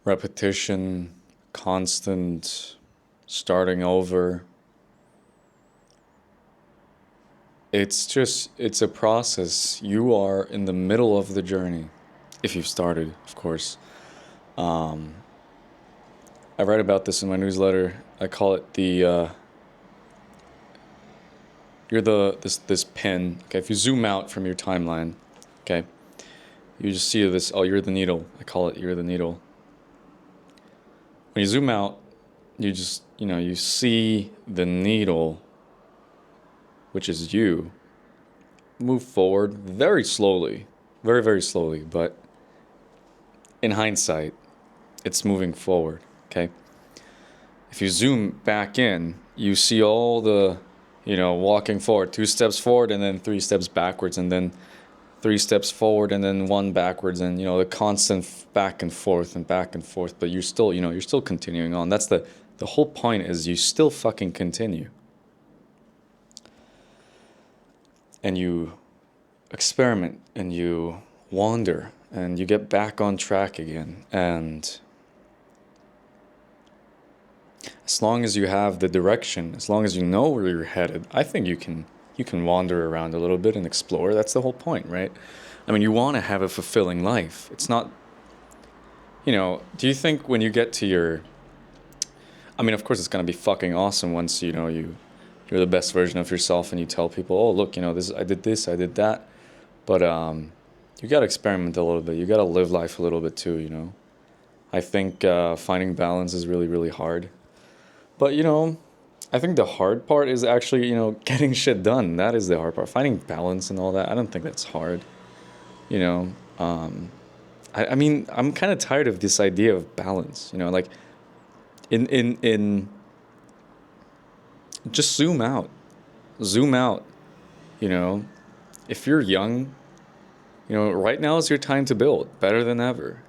repetition, constant starting over. It's a process. You are in the middle of the journey, if you've started, of course. Um, I write about this in my newsletter. I call it you're this pin. Okay, if you zoom out from your timeline, okay, you just see this. Oh, you're the needle. I call it you're the needle. When you zoom out, you just you see the needle, which is you, move forward very slowly, very, very slowly, but in hindsight, it's moving forward, okay? If you zoom back in, you see all the, walking forward, 2 steps forward and then 3 steps backwards, and then 3 steps forward and then one backwards, and, the constant back and forth and back and forth, but you're still, you're still continuing on. That's the whole point is you still fucking continue. And you experiment and you wander and you get back on track again. And as long as you have the direction, as long as you know where you're headed, I think you can wander around a little bit and explore. That's the whole point, right? I mean, you want to have a fulfilling life. It's not, do you think when you get to your, I mean, of course it's going to be fucking awesome once, you're the best version of yourself and you tell people, oh, look, I did this, I did that. But you got to experiment a little bit. You got to live life a little bit too, I think finding balance is really, really hard. But, I think the hard part is actually, getting shit done. That is the hard part. Finding balance and all that, I don't think that's hard. I mean, I'm kind of tired of this idea of balance, like in just zoom out, if you're young, right now is your time to build better than ever,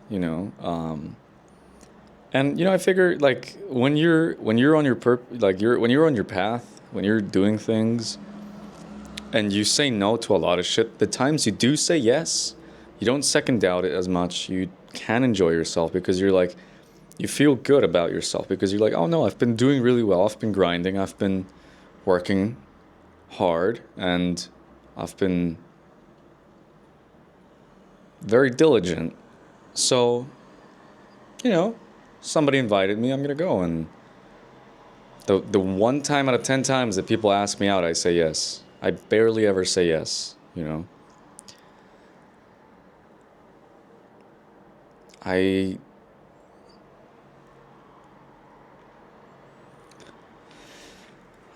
and I figure like when you're on your when you're on your path, when you're doing things and you say no to a lot of shit, the times you do say yes, you don't second doubt it as much. You can enjoy yourself because you're like, you feel good about yourself because you're like, oh no, I've been doing really well. I've been grinding. I've been working hard and I've been very diligent. So, somebody invited me, I'm going to go. And the 1 time out of 10 times that people ask me out, I say yes. I barely ever say yes,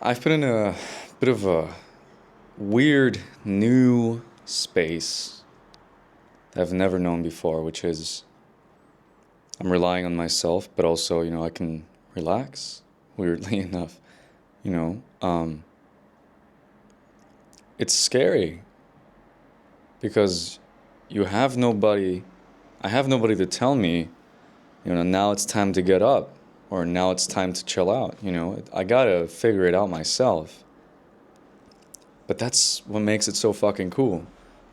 I've been in a bit of a weird new space that I've never known before, which is I'm relying on myself, but also, I can relax, weirdly enough, it's scary because you have nobody, I have nobody to tell me, now it's time to get up or now it's time to chill out, I gotta figure it out myself. But that's what makes it so fucking cool.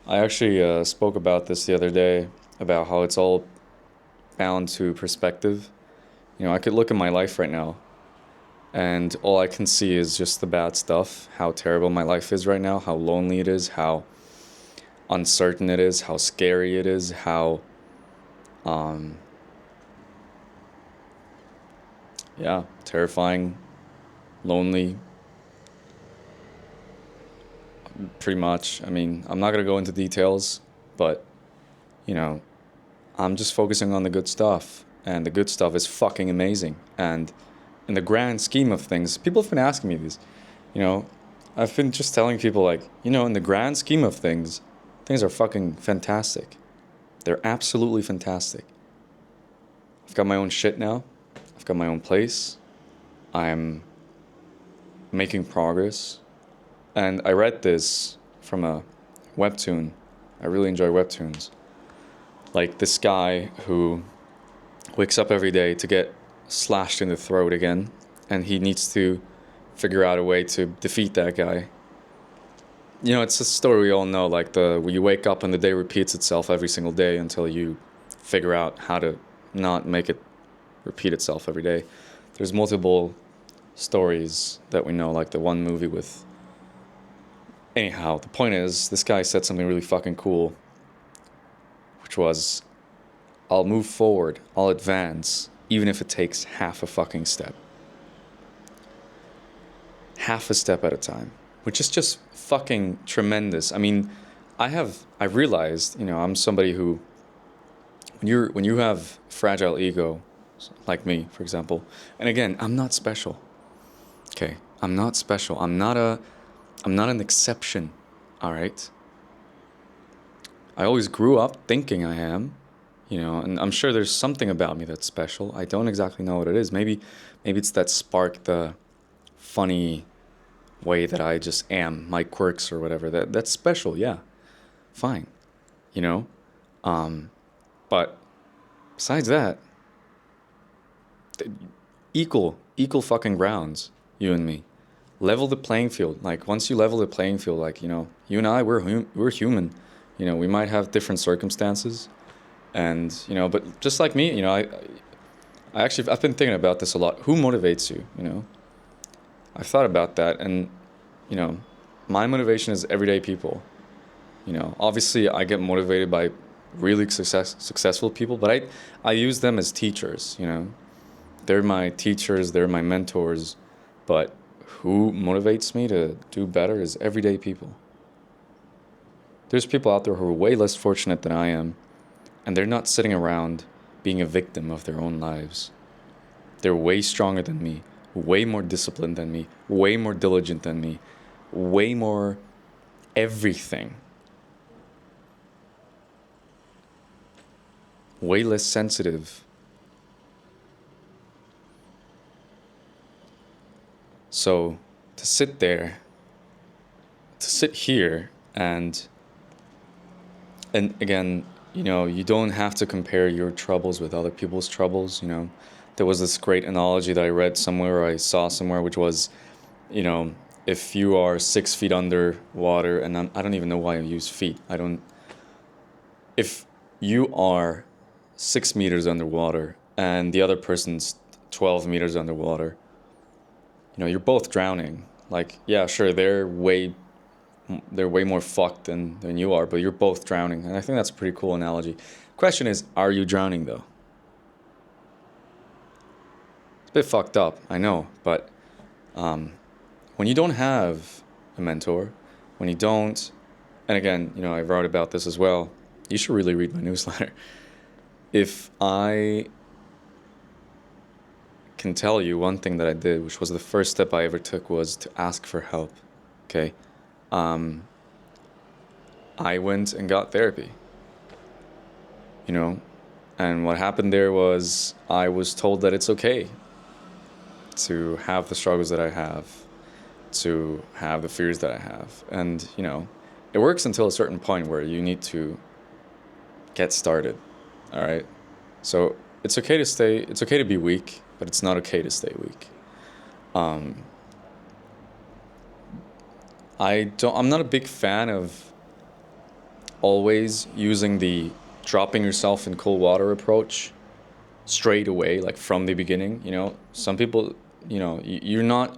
I actually spoke about this the other day, about how it's all bound to perspective. I could look at my life right now and all I can see is just the bad stuff, how terrible my life is right now, how lonely it is, how uncertain it is, how scary it is, how terrifying, lonely, pretty much. I mean, I'm not going to go into details, but, I'm just focusing on the good stuff. And the good stuff is fucking amazing. And in the grand scheme of things, people have been asking me this, I've been just telling people like, in the grand scheme of things are fucking fantastic. They're absolutely fantastic. I've got my own shit now. I've got my own place. I'm making progress. And I read this from a webtoon. I really enjoy webtoons. Like this guy who wakes up every day to get slashed in the throat again, and he needs to figure out a way to defeat that guy. It's a story we all know, like where you wake up and the day repeats itself every single day until you figure out how to not make it repeat itself every day. There's multiple stories that we know, like the one movie with. Anyhow, the point is, this guy said something really fucking cool, which was, I'll move forward, I'll advance, even if it takes half a fucking step. Half a step at a time, which is just fucking tremendous. I mean, I realized, I'm somebody who, when you have fragile ego, like me, for example, and again, I'm not special. Okay, I'm not special. I'm not an exception. All right. I always grew up thinking I am, and I'm sure there's something about me that's special. I don't exactly know what it is. Maybe it's that spark, the funny way that I just am, my quirks or whatever. That's special. Yeah, fine. You know, but besides that, equal fucking grounds, you and me. Level the playing field. Like once you level the playing field, like you and I, we're human. We might have different circumstances, and but just like me, I've been thinking about this a lot. Who motivates you? I've thought about that, and you know, my motivation is everyday people. Obviously, I get motivated by really successful people, but I use them as teachers. They're my teachers, they're my mentors, but who motivates me to do better is everyday people. There's people out there who are way less fortunate than I am, and they're not sitting around being a victim of their own lives. They're way stronger than me, way more disciplined than me, way more diligent than me, way more everything. Way less sensitive. So to sit here and again, you don't have to compare your troubles with other people's troubles. There was this great analogy that I read somewhere, or I saw somewhere, which was, if you are 6 feet under water, and I don't even know why I use feet. If you are 6 meters underwater and the other person's 12 meters underwater, you're both drowning. Like, yeah, sure, they're way more fucked than you are, but you're both drowning. And I think that's a pretty cool analogy. Question is, are you drowning though? It's a bit fucked up, I know, but when you don't have a mentor, when you don't, and again, I wrote about this as well. You should really read my newsletter. If I can tell you one thing that I did, which was the first step I ever took, was to ask for help. Okay. I went and got therapy, and what happened there was I was told that it's okay to have the struggles that I have, to have the fears that I have. And, it works until a certain point where you need to get started. All right. So it's okay to be weak, but it's not okay to stay weak. I'm not a big fan of always using the dropping yourself in cold water approach straight away, like from the beginning. Some people, you're not,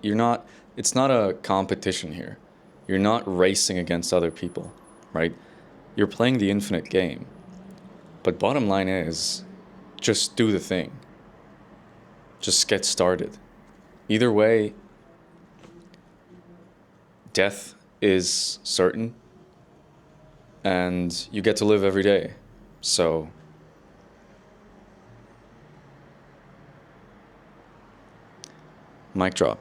it's not a competition here. You're not racing against other people, right? You're playing the infinite game. But bottom line is, just do the thing. Just get started. Either way, death is certain, and you get to live every day. So mic drop.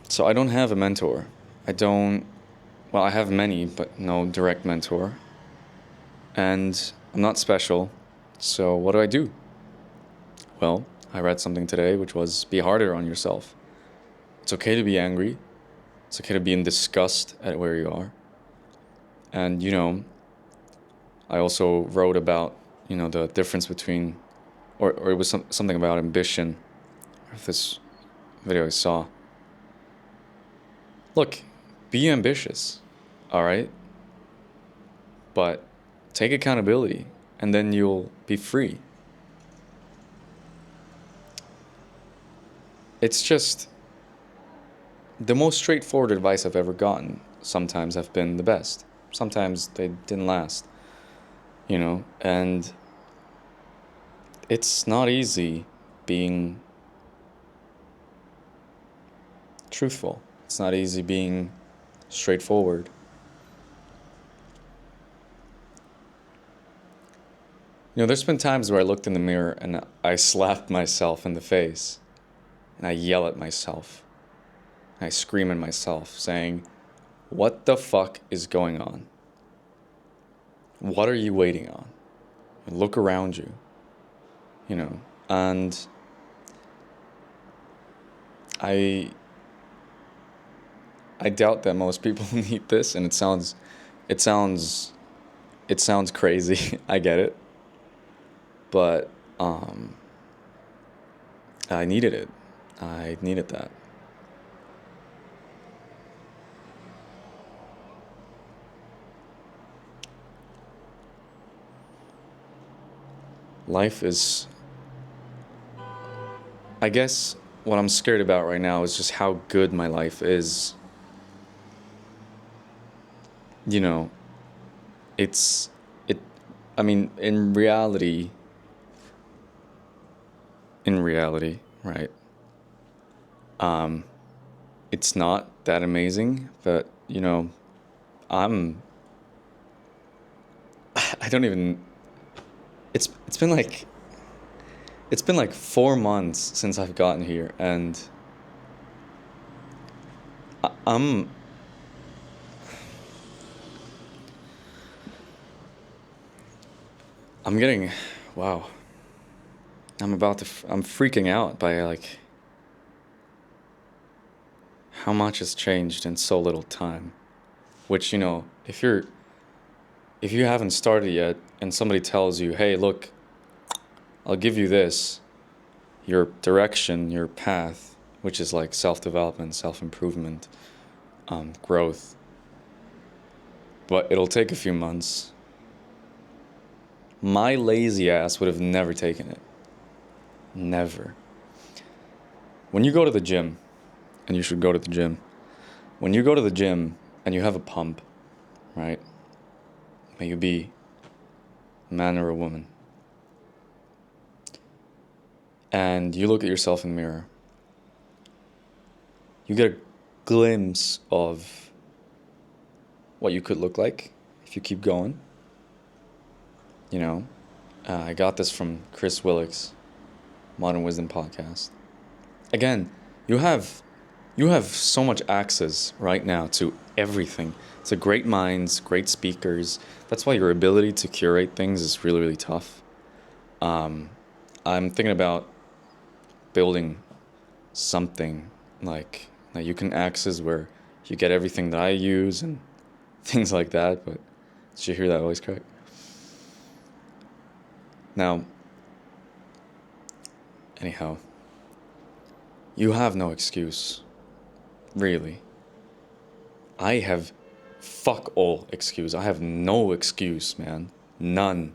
So I don't have a mentor. I have many, but no direct mentor. And I'm not special. So what do? Well, I read something today, which was be harder on yourself. It's okay to be angry. It's okay to be in disgust at where you are. And, I also wrote about, the difference between, or it was something about ambition. This video I saw. Look, be ambitious, all right? But take accountability, and then you'll be free. It's just the most straightforward advice I've ever gotten. Sometimes have been the best. Sometimes they didn't last, and it's not easy being truthful. It's not easy being straightforward. There's been times where I looked in the mirror and I slapped myself in the face, and I yell at myself. I scream at myself, saying, "What the fuck is going on? What are you waiting on? Look around you." And I doubt that most people need this, and it sounds crazy. I get it. But I needed it. I needed that. Life is, I guess what I'm scared about right now is just how good my life is. I mean, in reality, right? It's not that amazing, but I'm I don't even it's been like 4 months since I've gotten here, and I'm getting, wow. I'm freaking out by how much has changed in so little time. Which, if you haven't started yet and somebody tells you, "Hey, look, I'll give you this, your direction, your path," which is like self-development, self-improvement, growth, but it'll take a few months. My lazy ass would have never taken it. Never. When you go to the gym, and you should go to the gym, when you go to the gym and you have a pump, right? May you be a man or a woman, and you look at yourself in the mirror, you get a glimpse of what you could look like if you keep going. I got this from Chris Willick's Modern Wisdom podcast. Again, you have so much access right now to everything, to great minds, great speakers. That's why your ability to curate things is really, really tough. I'm thinking about building something like that you can access, where you get everything that I use and things like that. But did you hear that voice crack? Now, anyhow, you have no excuse, really. I have fuck all excuse. I have no excuse, man. None.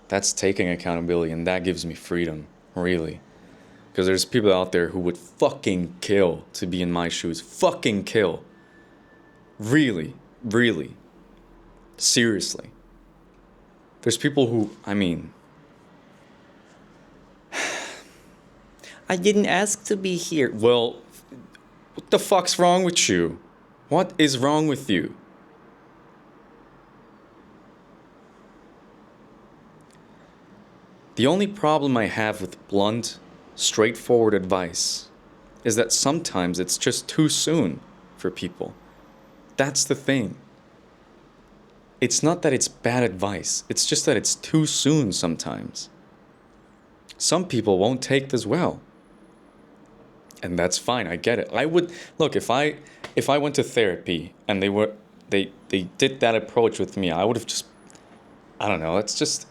That's taking accountability, and that gives me freedom, really. Because there's people out there who would fucking kill to be in my shoes. Fucking kill. Really. Really. Seriously. There's people who, I didn't ask to be here. Well, what the fuck's wrong with you? What is wrong with you? The only problem I have with blunt, straightforward advice is that sometimes it's just too soon for people. That's the thing. It's not that it's bad advice. It's just that it's too soon sometimes. Some people won't take this well. And that's fine. I get it. I would look, if I went to therapy and they did that approach with me, I would have just, I don't know, it's just,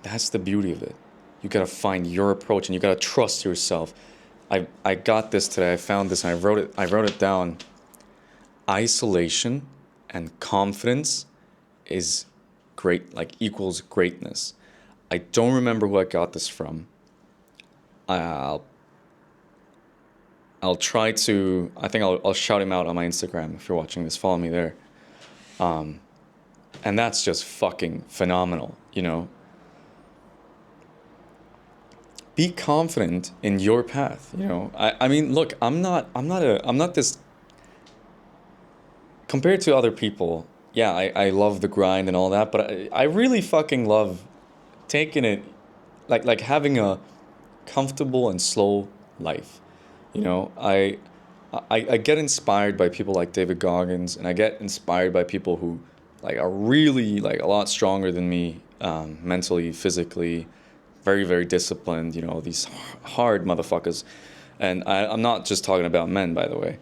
that's the beauty of it. You gotta find your approach, and you gotta trust yourself. I got this today. I found this and I wrote it down. isolation and confidence is great, like equals greatness. I don't remember who I got this from. I'll I'll try to. I think I'll shout him out on my Instagram if you're watching this. Follow me there. And that's just fucking phenomenal. You know, be confident in your path. You know, I mean, look, I'm not this. Compared to other people, yeah, I love the grind and all that, but I really fucking love taking it, like having a comfortable and slow life. You know, I get inspired by people like David Goggins, and I get inspired by people who like are really like a lot stronger than me, mentally, physically, very very disciplined. You know, these hard motherfuckers, and I'm not just talking about men, by the way.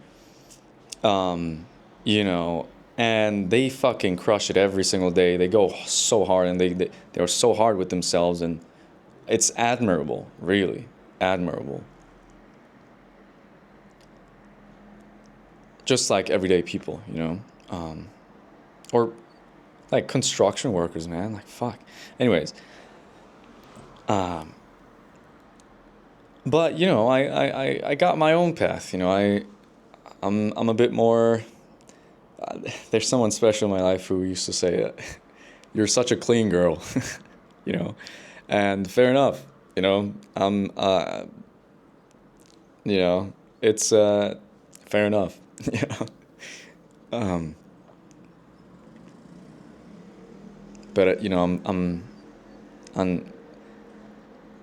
You know, and they fucking crush it every single day. They go so hard, and they're so hard with themselves, and it's admirable, really admirable. Just like everyday people, you know, or like construction workers, man. Like fuck. Anyways, but you know, I got my own path. You know, I'm a bit more. There's someone special in my life who used to say, "You're such a clean girl," you know, and fair enough. You know, you know, it's fair enough. Yeah. Um, but you know, I'm on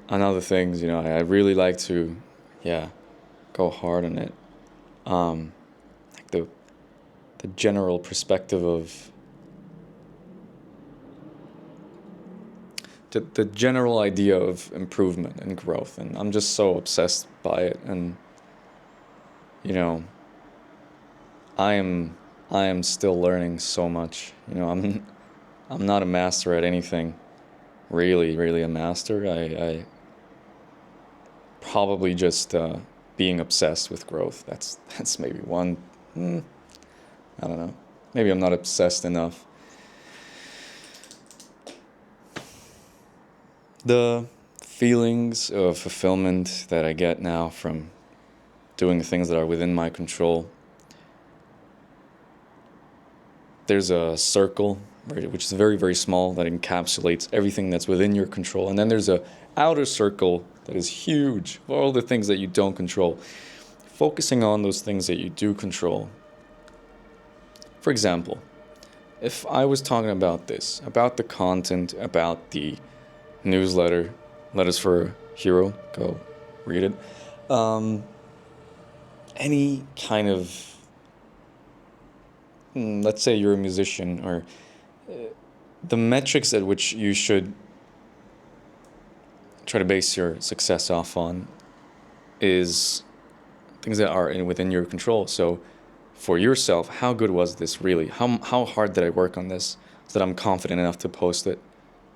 other things. You know, I really like to, yeah, go hard on it. Like the general perspective of the general idea of improvement and growth, and I'm just so obsessed by it. And you know, I am I am still learning so much. You know, I'm not a master at anything. Really a master. I probably just being obsessed with growth. That's maybe one. I don't know. Maybe I'm not obsessed enough. The feelings of fulfillment that I get now from doing the things that are within my control. There's a circle, which is very, very small, that encapsulates everything that's within your control. And then there's a outer circle that is huge, of all the things that you don't control. Focusing on those things that you do control. For example, if I was talking about this, about the content, about the newsletter, Letters for a Hero, go read it. Any kind of, let's say you're a musician, or the metrics at which you should try to base your success off on is things that are within your control. So for yourself, how good was this really? How hard did I work on this so that I'm confident enough to post it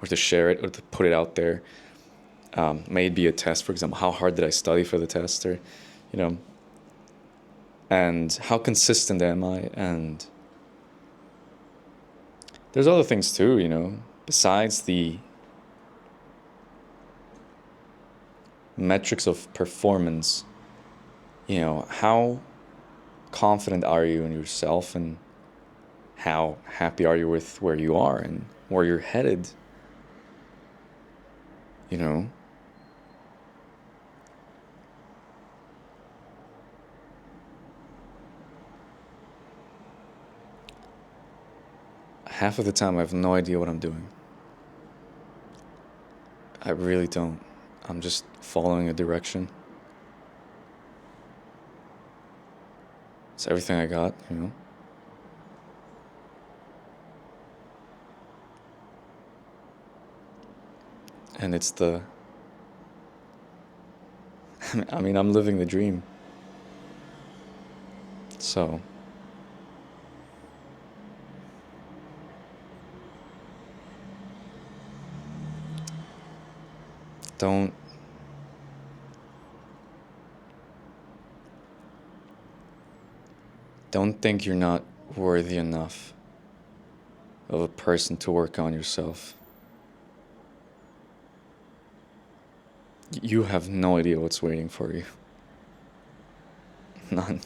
or to share it or to put it out there? May it be a test, for example. How hard did I study for the test? Or, you know, and how consistent am I? And there's other things too, you know, besides the metrics of performance. You know, how confident are you in yourself, and how happy are you with where you are and where you're headed? You know, half of the time I have no idea what I'm doing. I really don't. I'm just following a direction. It's everything I got, you know. And it's the, I mean, I'm living the dream. So, don't think you're not worthy enough of a person to work on yourself. You have no idea what's waiting for you. None.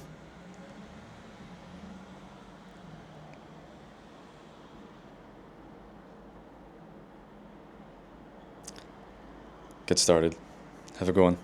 Get started. Have a good one.